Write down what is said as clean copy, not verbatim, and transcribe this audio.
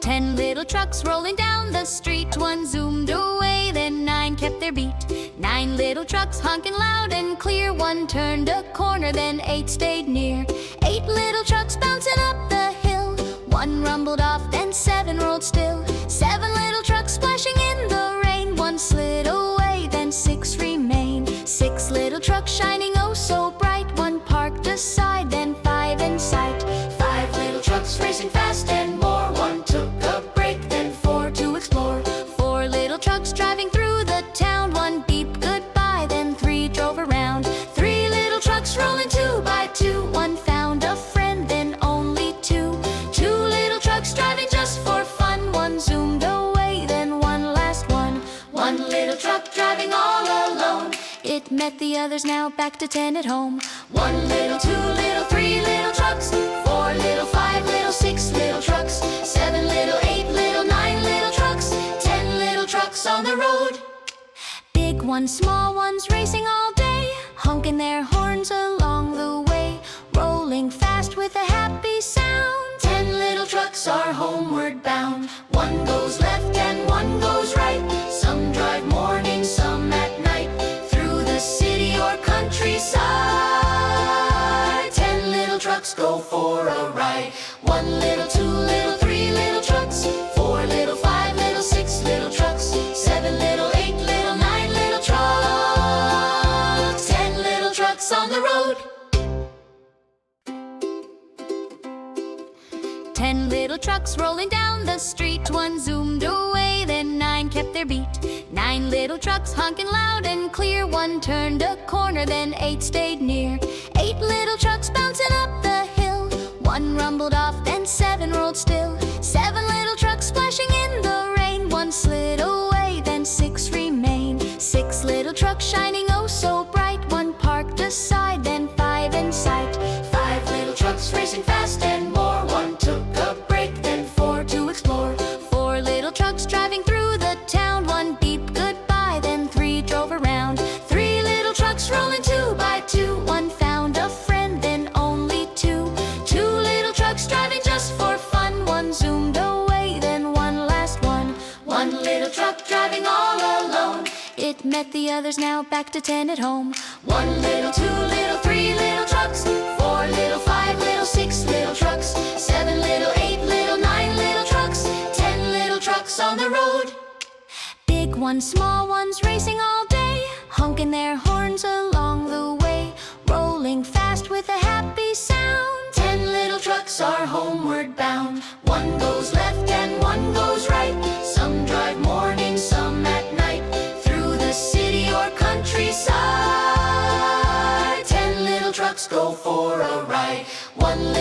10 little trucks rolling down the street. One zoomed away, then 9 kept their beat. 9 little trucks honking loud and clear. One turned a corner, then 8 stayed near. 8 little trucks bouncing up the hill. One rumbled off, then 7 rolled still. 7 little trucks splashing in the rain. One slid away, then 6 remained. 6 little trucks shining oh so bright. One parked aside, then 5 in sight. 5 little trucks racing fast and more. One took a break, then 4 to explore. 4 little trucks driving through the town. One beeped goodbye, then 3 drove around. 3 little trucks rolling 2 by 2. One found a friend, then only 2. 2 little trucks driving just for fun. One zoomed away, then one last one. 1 little truck driving all alone. It met the others, now back to 10 at home. 1 little, 2 little, 3 little trucks. 4 little, 5 little, 6 little trucks. 7 little, 8 little, 9 little trucks. 10 little trucks on the road. Big ones, small ones, racing all day, honking their horns along the way, rolling fast with a happy sound. 10 little trucks are homeward bound. One goes left and one goes right. Some drive morning, some at night, through the city or countryside. 10 little trucks go for a ride. 1 little, 2 little, 3 little trucks. 4 little, 5 little, 6 little trucks. 7 little, 8 little, 9 little trucks. 10 little trucks on the road. 10 little trucks rolling down the street. One zoomed away, then 9 kept their beat. 9 little trucks honking loud and clear. One turned a corner, then 8 stayed near. 8 little trucks bouncing up the hill. One rumbled off, then 7 rolled still. 7 little trucks splashing in the rain. One slid away, then 6 remained. 6 little trucks shining oh so bright. One parked aside, then 5 in sight. 5 little trucks racing fast and more. One took a break, then 4 to explore. 4 little trucks driving through the town. One beeped goodbye, then 3 drove around. 3 little trucks rolling 2 by 2. One found a friend, then only 2. 2 little trucks driving just for fun. One zoomed away, then one last one. 1 little truck driving all alone. It met the others, now back to 10 at home. 1 little, 2 little, 3 little trucks. 4 little, 5 little, 6 little trucks. 7 little, 8 little, 9 little trucks. 10 little trucks on the road. Big ones, small ones, racing all day, honking their horns along the way, rolling fast with a happy sound. 10 little trucks are homeward bound. One goes left and one goes right. Some drive morning, some at night, through the city or countryside. 10 little trucks go for a ride. 1